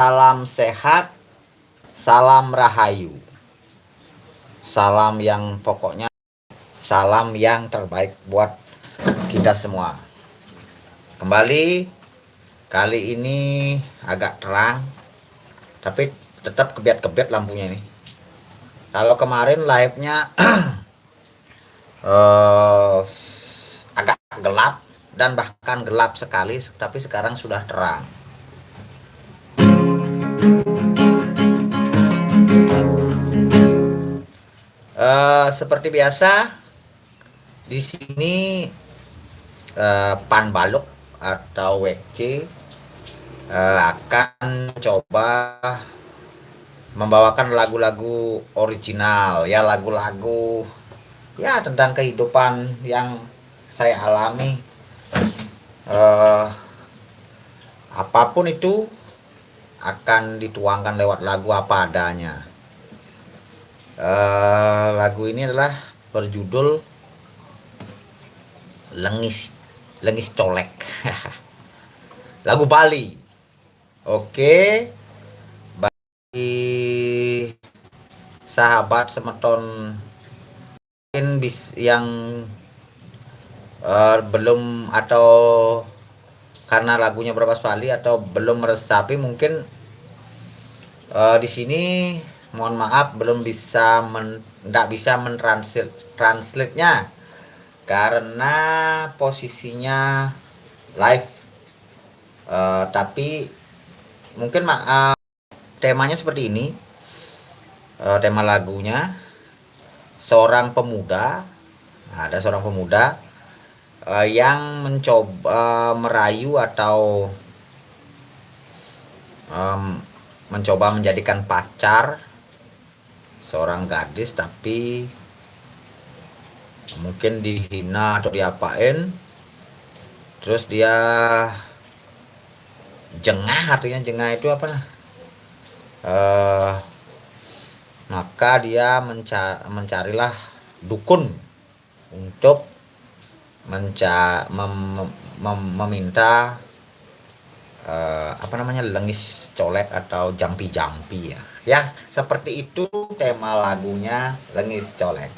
Salam sehat, salam rahayu. Salam yang pokoknya salam yang terbaik buat kita semua. Kembali kali ini agak terang, tapi tetap kebiat-kebiat lampunya ini. Kalau kemarin live-nya agak gelap dan bahkan gelap sekali, tapi sekarang sudah terang. Seperti biasa di sini Pan Baluk atau WC akan coba membawakan lagu-lagu original, ya lagu-lagu ya tentang kehidupan yang saya alami. Apapun itu akan dituangkan lewat lagu apa adanya. Lagu ini adalah berjudul Lengis Colek. Lagu Bali. Oke, bagi sahabat semeton yang belum, atau karena lagunya berbahasa Bali atau belum meresapi, mungkin di sini mohon maaf belum bisa mentranslate-nya karena posisinya live. Tapi mungkin temanya seperti ini. Tema lagunya seorang pemuda, ada seorang pemuda yang mencoba merayu atau mencoba menjadikan pacar seorang gadis, tapi mungkin dihina atau diapain, terus dia jengah. Artinya jengah itu apa nah? Maka dia mencarilah dukun untuk meminta lengis colek atau jampi-jampi ya. Ya, seperti itu tema lagunya Lengis Colek.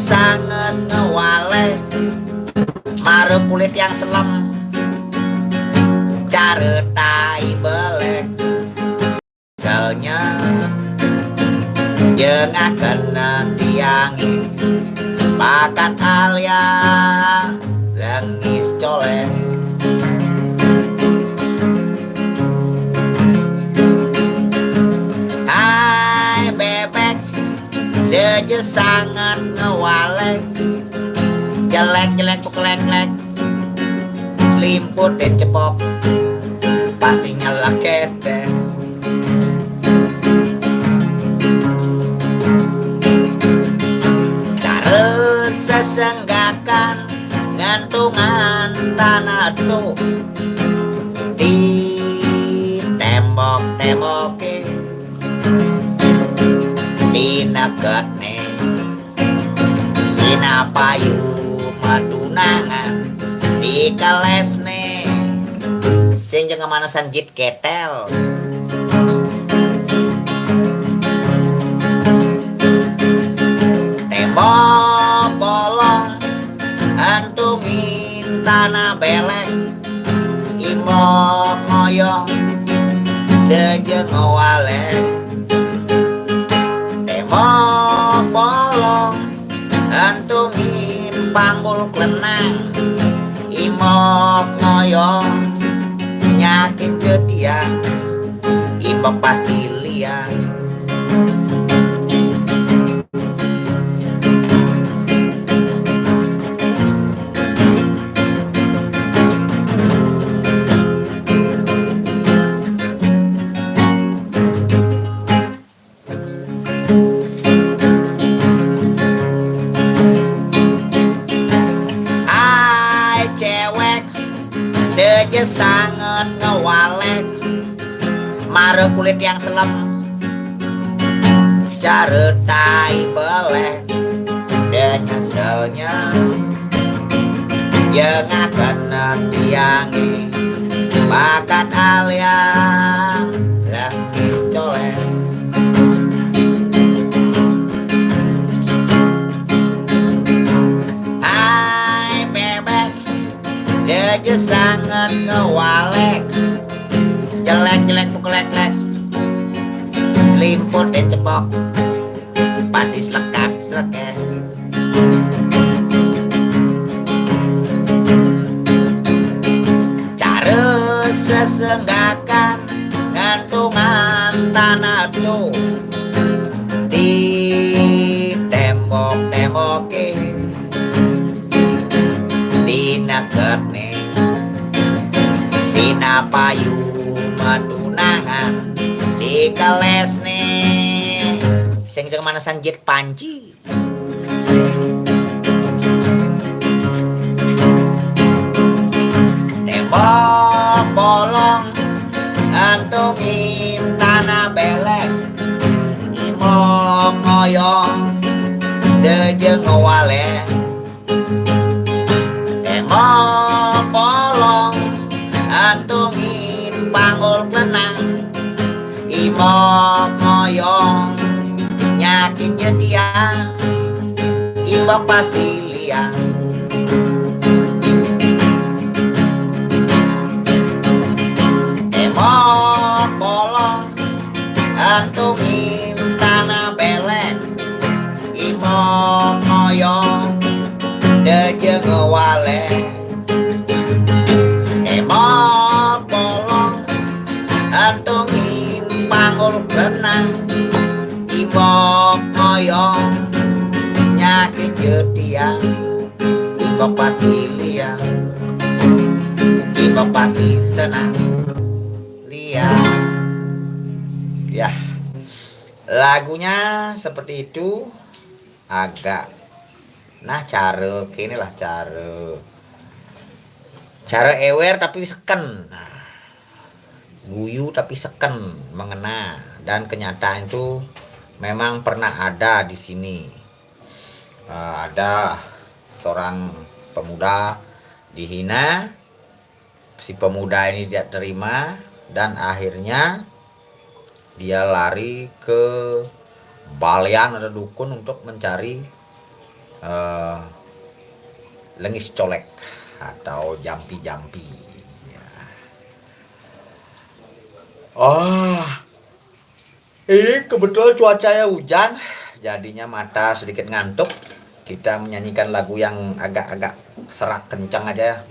Sangat ngewalek, mare kulit yang selem, caretai belek, selnya jengah kena tiangi, bakat alia lengis colek. Hai bebek, dia sangat ngewalek, jelek-jelek pukelek-lek, selimput dan cepop, pastinya lah ketek. Cara sesenggakan gantungan tanah tuh di tembok-tembokin dinaket nih sinapayu madunangan di keles nih sing jeung ngamanasan jit ketel. Tembok bolong antungin tanah belek, imok ngoyong dejeng ngowalek. Tembok bolong antungin panggul klenang, imok ngoyong nyakin ketiang, imok pasti liang. Dia sangat ngewalek, mare kulit yang selem, cara tai belek. Dia nyeselnya yang akan tiangi bakat aliang lengis colek. Hai bebek, dia je sangat ngewalek, jelek-jelek bukelek-lek, selimput dan cepok, pasti selekak-selekek. Sesenggakan gantungan tanah tuh di tembok-temboke di neket nih sina payu madunangan di keles nih sing jeung mana sanjit panci. Tembok bolong antungin tanah belek, imok ngoyong dejeng ngewalek. Tembok bolong antungin panggul klenang, imok ngoyong nyakin jedian, imbok pasti liang. Tembok bolong antungin tanah belek, imok ngoyong dejeng ngewalek. Tembok bolong antungin panggul klenang, imok ngoyong nyakin jedian, imbok pasti liang, imbok pasti senang. Ya, lagunya seperti itu. Agak nah cara kini lah cara ewer tapi seken, nah, guyu tapi seken mengena, dan kenyataan itu memang pernah ada di sini. Ada seorang pemuda dihina, si pemuda ini tidak terima dan akhirnya dia lari ke balean atau dukun untuk mencari lengis colek atau jampi-jampi. Ya. Ini kebetulan cuacanya hujan, jadinya mata sedikit ngantuk. Kita menyanyikan lagu yang agak-agak serak kencang aja ya.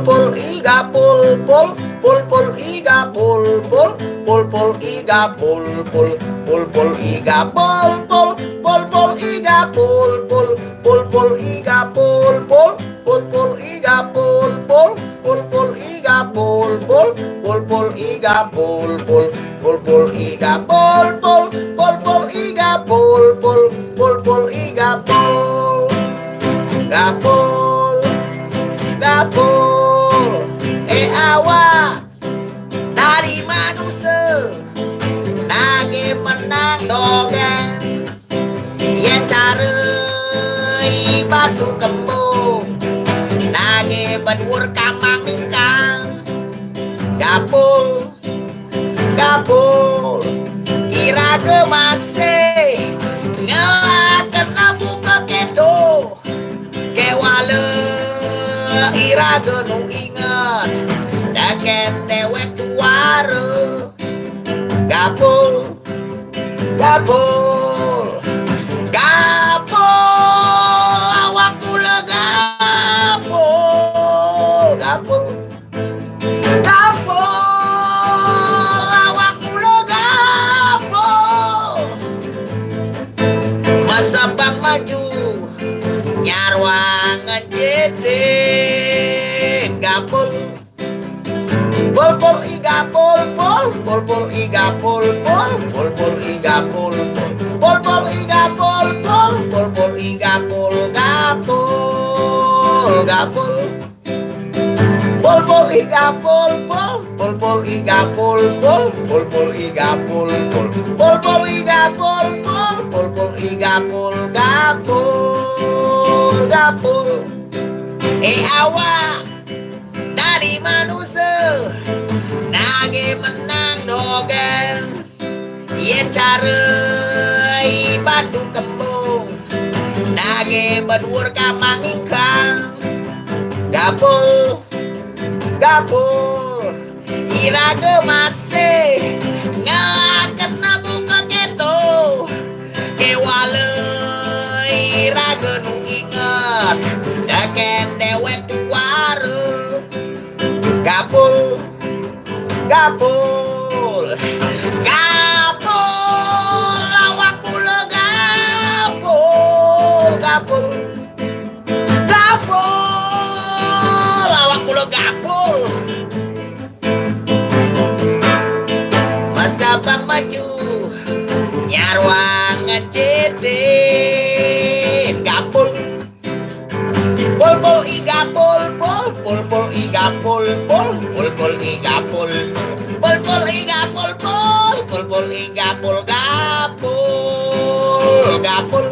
Pul iga pul pul pul pul iga pul pul pul pul iga pul pul pul pul iga pul pul pul pul iga pul pul pul pul iga pul pul pul pul iga pul pul pul pul iga pul pul pul pul iga pul pul pul pul iga pul pul pul pul iga pul pul pul pul iga pul gapul gapul awa dari manusia nage menang dongeng yang cari batu kembung nage bedwur kamang mingkang gapul gapul kira gemase ngelaken buka kedo kewale ira genung inget daken dewek tuare gapul gapul gapul awak kula gapul gapul gapul nyarwangan jedin gapul pol pol iga pol pol pol pol iga pol pol pol pol iga pol pol pol iga pol pol pol pol iga pol gapul gapul pol pol iga pol pol pol pol iga pol pol pol pol iga pol pol pol pol iga pol pol pol pol iga pol gapul gapul awak dari manusia nage menang dogen yen carei batu kembung nage berdur kamang ingkang gapul gapul iraga masih ngelaken nabuka keto kewale iraga nu inget daken dewek tuare gapul gapul gapul lawak pula gapul gapul gapul lawak pula gapul masa bang maju nyarwangan jedin gapul pol pol iga pol pol pol pol iga pol pol pol pol iga pol pol pol iga pol pol pol pol iga pol gapul gapul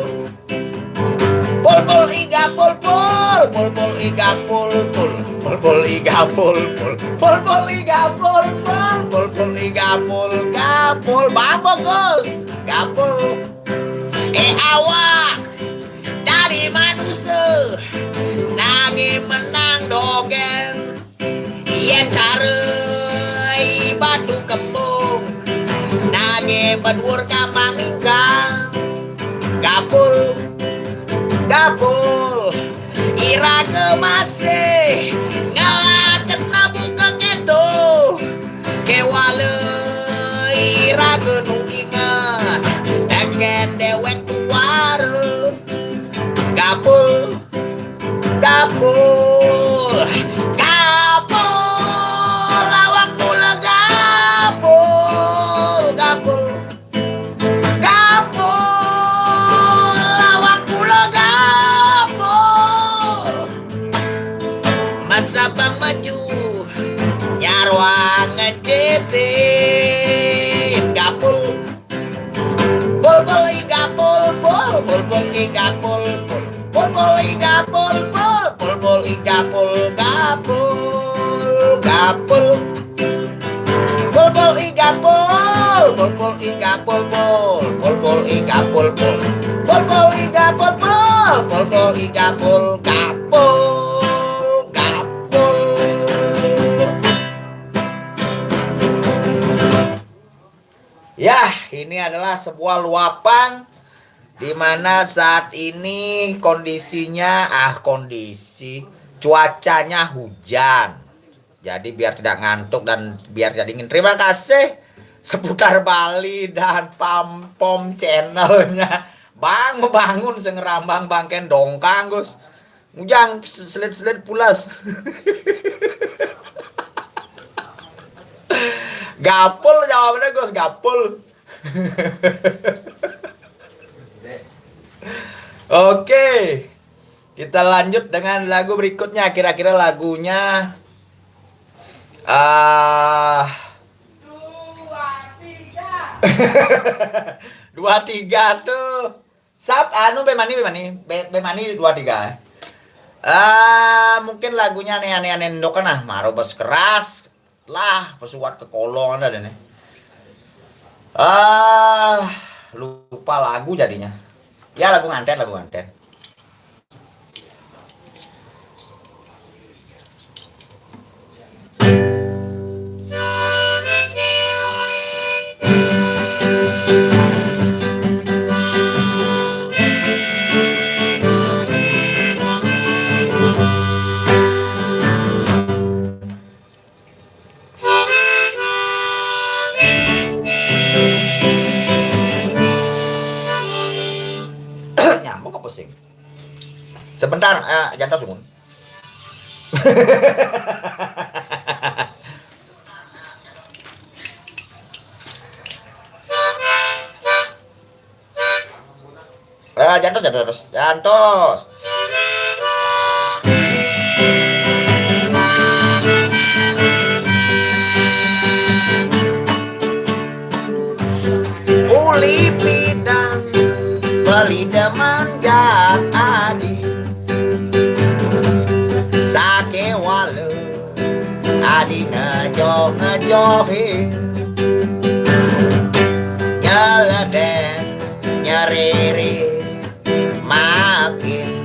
pol pol iga pol pol pol pol iga pol pol pol pol iga pol pol pol pol iga pol pol pol pol iga pol gapul bang bagus gapul awak dari manusia nage menang dogen yen carei batu kembung nage berdur kamang ingkang gapul gapul iraga masih ngelaken nabuka kedo kewale iraga nu inget daken dewek tuare gapul gapul gapul lawak pula gapul gapul gapul lawak pula gapul masa bang maju nyarwangan jedin gapul pol pol iga pol pol pol pol iga pol pol pol pol iga pol pol pol pol iga pol gapul gapul pol pol iga pol pol pol iga pol pol pol pol iga pol pol pol pol iga pol pol pol pol iga pol gapul gapul. Ya, ini adalah sebuah luapan di mana saat ini kondisinya cuacanya hujan. Jadi biar tidak ngantuk dan biar tidak dingin. Terima kasih seputar Bali dan Pom channelnya. Bang membangun sengerambang bangken dongkang Gus. Ujang selit-selit pulas. Gapul jawabannya Gus, gapul. Oke, kita lanjut dengan lagu berikutnya. Kira-kira lagunya 2, 3 tuh. Sap anu bemani 2, 3. Mungkin lagunya aneh-aneh ndokan nah, marobas keras lah, pesuat ke kolong ada deh nih. Lupa lagu jadinya. Ya lagu nganten. Nyambung apa pusing? Sebentar, jangan sungun. Jantos. Uli pidang beli deman jak adi sake wale adi ngejohin nyeledek nyeriri makin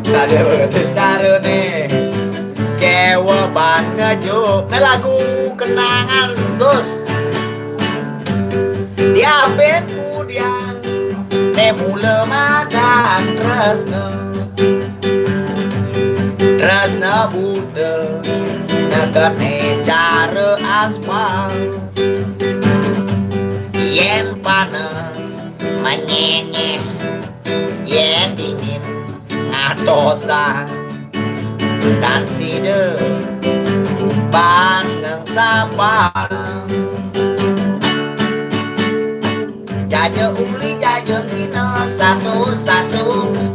kade betis darune kewaban ngejuk ini lagu kenangan terus diapit kemudian nemule madan tresna bude dekat ne cara aspal yen panas menyenyeh yen dingin ngatosan dan side paneng sapang jaja uli jaja ina satu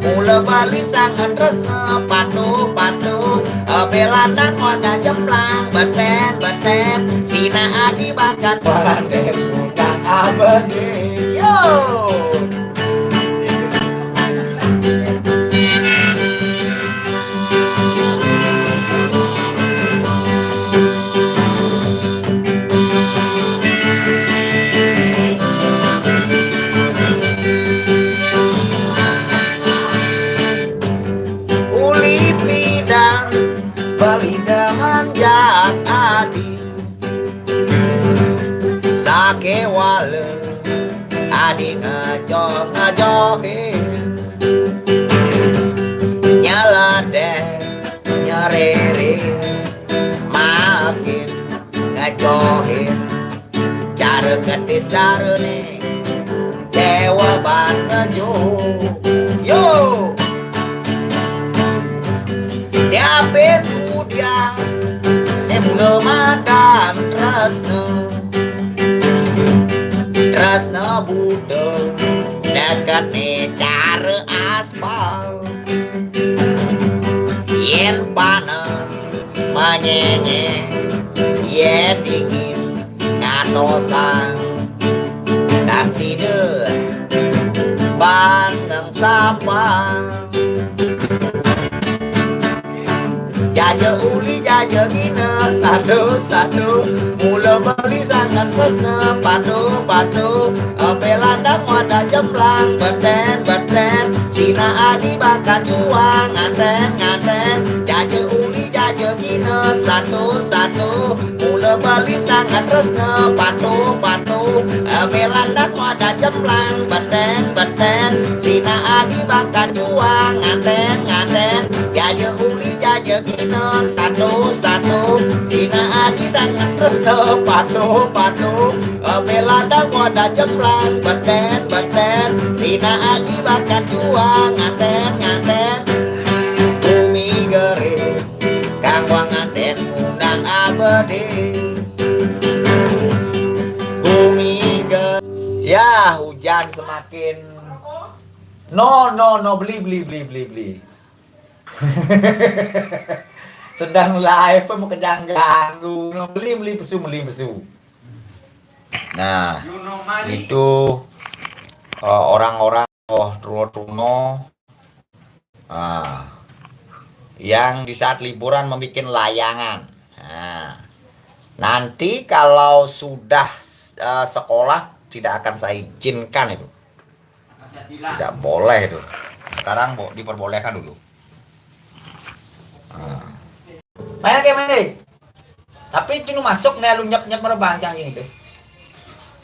mula bali sangat tresna patu belandang moda jemplang beten sina adi bakat balandeng undang abadi yo. Balidaman jak adi sake wale adi ngejohin nyeledek nyeriri makin ngejohin cara ketis darune dewa bangejo yo diapit kemudian nemule madan tresna bude dekat ne cara aspal yen panas menyenyeh yen dingin ngatosan dan side bandeng sapang jaja uli jaja gina satu mula beli sangat tresna patu belandang wadah jemplang beten sina adi bakat juang nganten jaja uli jaja gina satu mula beli sangat tresna patu belandang wadah jemplang beten sina adi bakat juang nganten jaja uli jaja gina satu sina adi tangan tresna patu belandang wadah jemplang beten sina adi bakat juang nganten bumi gering kang wanganten undang abadi bumi gering ya hujan semakin no beli sedang live mau kejanggang beli pesu. Nah itu orang-orang Truno yang di saat liburan membuat layangan. Nah, nanti kalau sudah sekolah tidak akan saya izinkan itu, tidak boleh itu. Sekarang diperbolehkan dulu. Main deh. Tapi cinu masuk nih lu nyep merebang yang ini deh.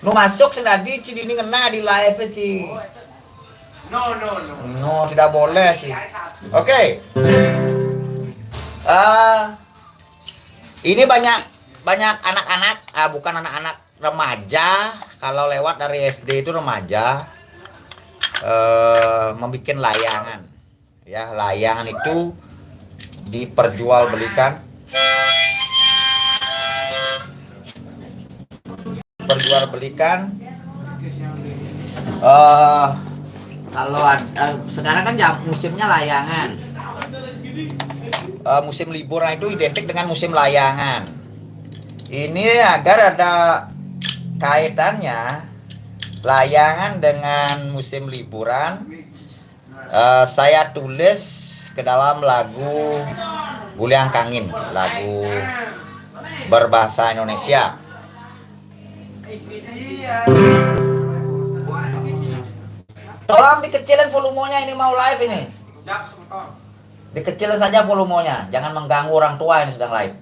Nu masuk senadi ci ini ngena di live ci. No, tidak boleh ci. Oke. Ini banyak anak-anak, bukan anak-anak remaja. Kalau lewat dari SD itu remaja. membuat layangan. Ya, layangan itu diperjualbelikan kalau sekarang kan musimnya layangan. Musim liburan itu identik dengan musim layangan. Ini agar ada kaitannya layangan dengan musim liburan, saya tulis ke dalam lagu Guliang Kangin, lagu berbahasa Indonesia. Tolong dikecilin volumenya, ini mau live ini. Dikecilin saja volumenya, jangan mengganggu orang tua ini sedang live.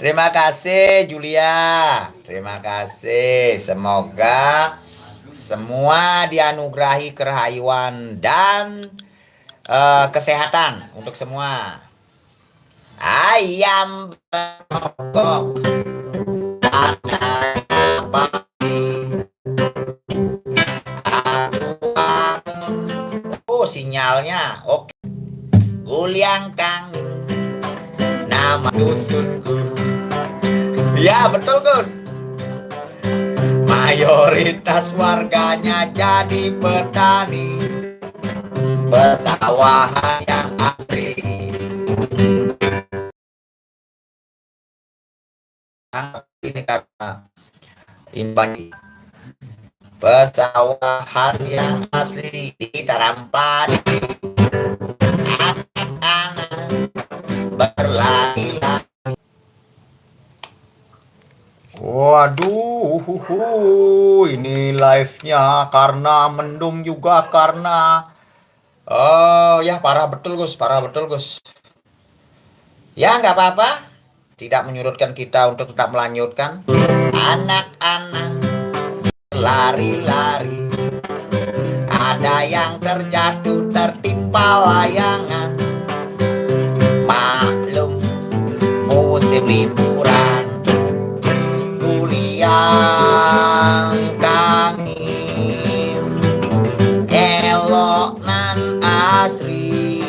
Terima kasih Julia, terima kasih. Semoga semua dianugerahi kerahayuan dan kesehatan untuk semua. Ayam berkokok, oh sinyalnya oke. Guliang Kangin, nama dusunku. Ya betul Gus. Mayoritas warganya jadi petani, persawahan yang asri. Ini karena ini pesawahan yang asli ditanam padi, anak-anak berlari-lari. Waduh, ini live-nya karena mendung juga karena ya parah betul Gus, parah betul Gus. Ya nggak apa-apa, tidak menyurutkan kita untuk tetap melanjutkan. Anak-anak lari-lari, ada yang terjatuh tertimpa layangan. Maklum musim liburan, Guliang Kangin elok nan asri.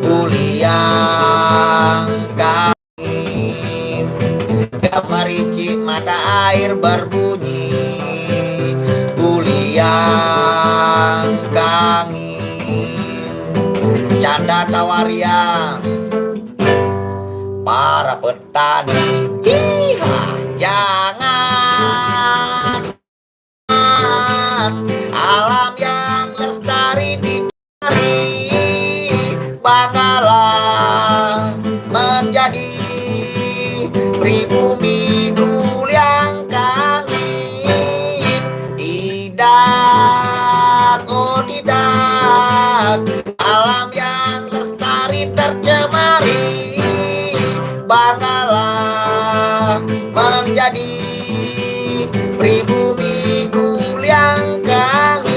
Guliang Kangin gemericik mata air berbunyi. Guliang Kangin canda tawariang para petani. Jangan alam yang lestari dicari, banggalah menjadi pribumi Guliang Kangin. Tidak, oh tidak, alam yang lestari tercemari, banggalah menjadi pribumi Guliang Kangin.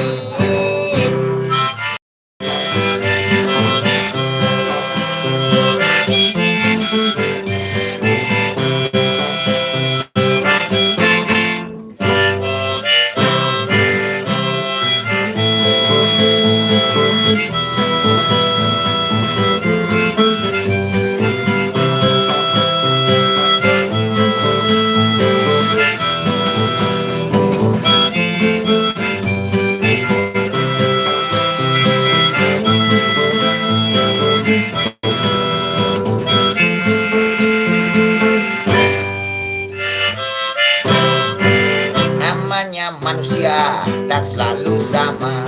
Manusia tak selalu sama,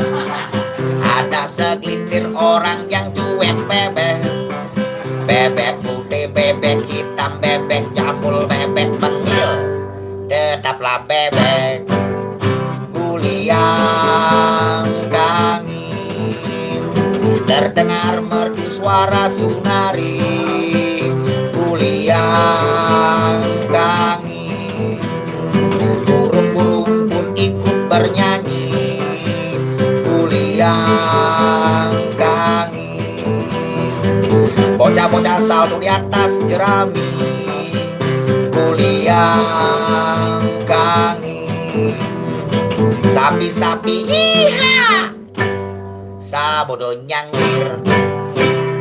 ada segelintir orang yang cuek bebek. Bebek putih, bebek hitam, bebek jambul, bebek bengil, tetaplah bebek. Guliang Kangin terdengar bocah salto di atas jerami, kuliang kangin. Sapi-sapi iha, sabodo nyangkir.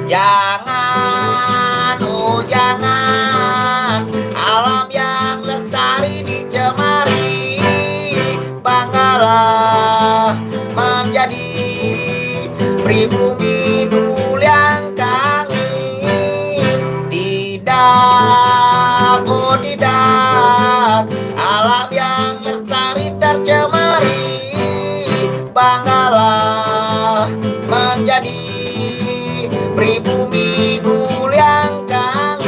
Jangan, oh jangan, alam yang lestari dicemari. Banggalah menjadi pribumi kuliang kangin. Tidak, oh tidak, alam yang lestari tercemari. Banggalah menjadi pribumi kuliang kangin.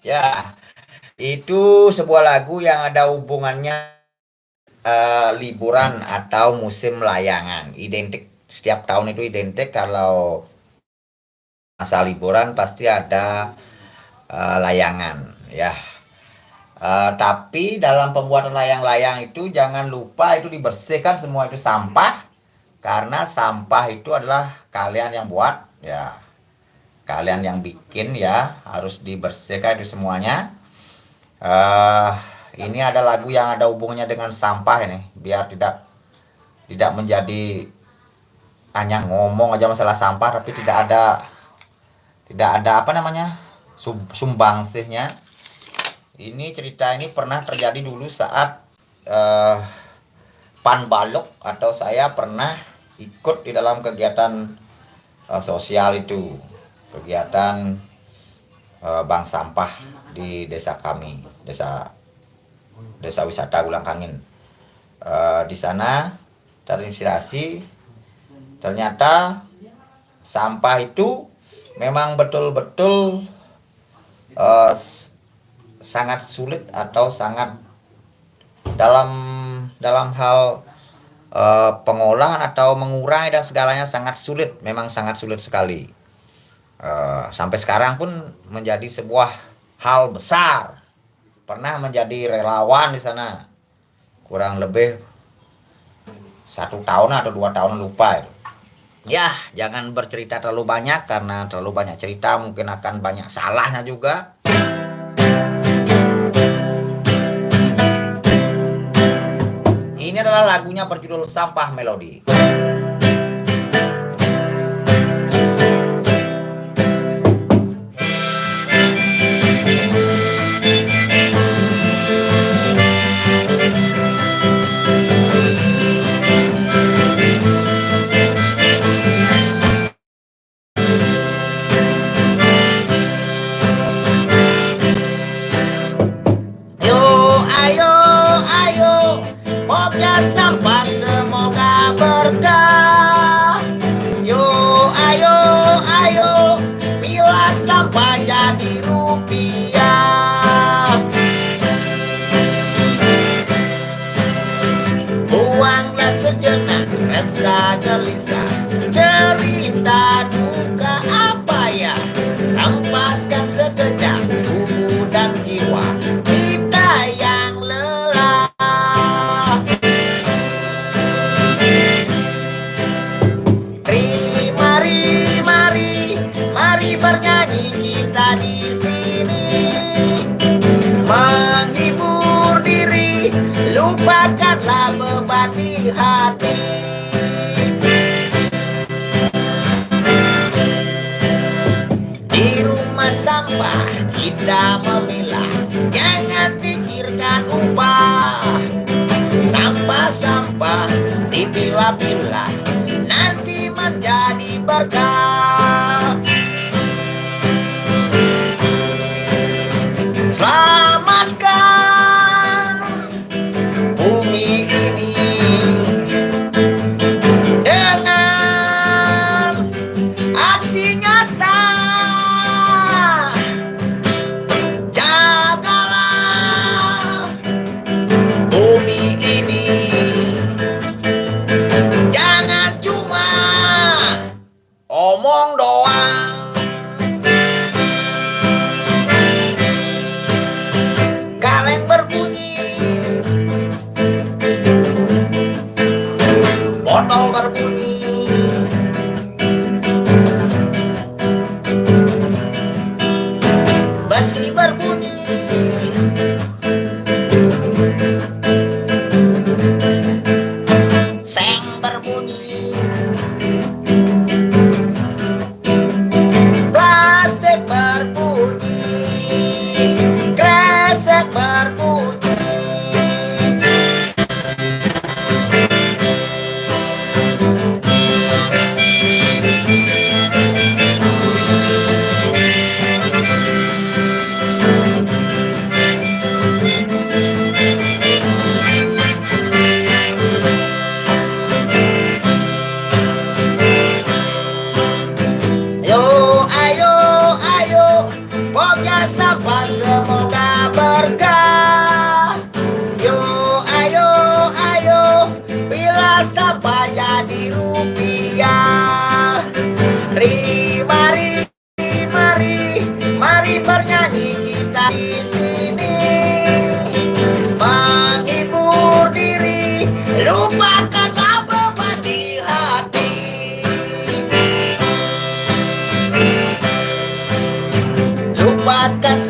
Ya, itu sebuah lagu yang ada hubungannya liburan atau musim layangan. Identik, setiap tahun itu identik kalau masa liburan pasti ada layangan ya. Tapi dalam pembuatan layang-layang itu jangan lupa itu dibersihkan semua itu sampah, karena sampah itu adalah kalian yang buat ya, kalian yang bikin ya, harus dibersihkan itu semuanya. Ini ada lagu yang ada hubungannya dengan sampah ini, biar tidak menjadi hanya ngomong aja masalah sampah tapi tidak ada apa namanya sumbangsihnya. Ini cerita ini pernah terjadi dulu saat Panbalok, atau saya pernah ikut di dalam kegiatan sosial itu, kegiatan bank sampah di desa kami, desa wisata Gulang Kangin. Di sana terinspirasi, ternyata sampah itu memang betul-betul sangat sulit atau sangat dalam hal pengolahan atau mengurangi dan segalanya sangat sulit, memang sangat sulit sekali. Sampai sekarang pun menjadi sebuah hal besar. Pernah menjadi relawan di sana kurang lebih 1 tahun atau 2 tahun, lupa itu. Ya, jangan bercerita terlalu banyak, karena terlalu banyak cerita mungkin akan banyak salahnya juga. Ini adalah lagunya berjudul Sampah Melodi. Sampah semoga berkah. Yo ayo pilah sampah jadi rupiah. Buanglah sejenak rasa gelisah, cerita duka apa ya, rampaskan sekejap tubuh dan jiwa kita yang lelah. Mari bernyanyi kita di sini, menghibur diri, lupakanlah beban di hati. Di rumah sampah kita memilah, jangan pikirkan upah. Sampah-sampah dipilah-pilah, nanti menjadi berkah. Selamatkan bumi ini dengan aksi nyata. Jagalah bumi ini, jangan cuma omong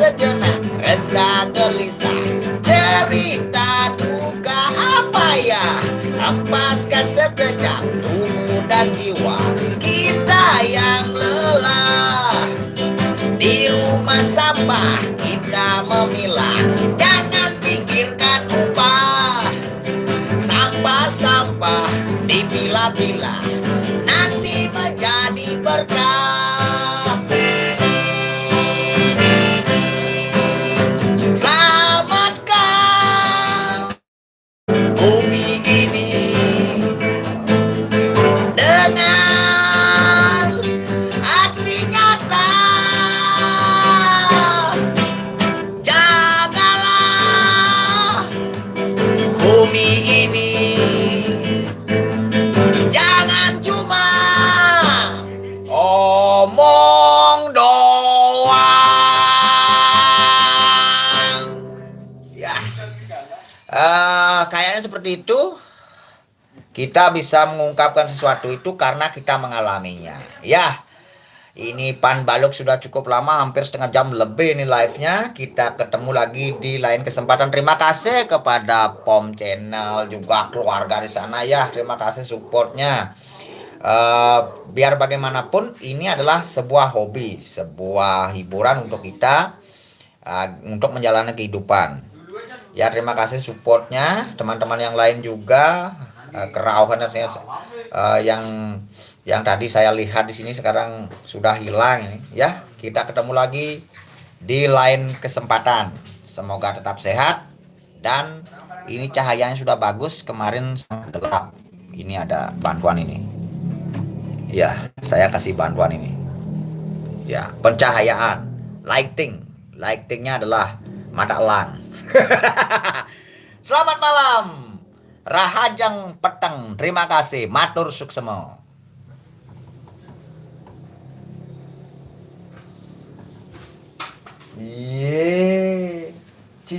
sejenak, rasa gelisah, cerita duka apa ya, hempaskan sekejap tubuh dan jiwa kita yang lelah. Di rumah sampah kita memilah, jangan pikirkan upah. Sampah-sampah dipilah-pilah, nanti menjadi berkah. Selamatkan bumi ini dengan aksi nyata. Jagalah bumi ini, jangan cuma omong doang. Ya, kayaknya seperti itu. Kita bisa mengungkapkan sesuatu itu karena kita mengalaminya. Ya, ini Pan Baluk sudah cukup lama, hampir setengah jam lebih ini live-nya. Kita ketemu lagi di lain kesempatan. Terima kasih kepada POM Channel, juga keluarga di sana ya. Terima kasih supportnya. Biar bagaimanapun ini adalah sebuah hobi, sebuah hiburan untuk kita, untuk menjalani kehidupan. Ya, terima kasih supportnya. Teman-teman yang lain juga, kerauhan yang tadi saya lihat di sini sekarang sudah hilang ini. Ya, kita ketemu lagi di lain kesempatan. Semoga tetap sehat, dan ini cahayanya sudah bagus, kemarin sangat gelap. Ini ada bantuan ini. Ya, saya kasih bantuan ini. Ya, pencahayaan, lightingnya adalah mata elang. Selamat malam, rahajang peteng, terima kasih, matur suksemo.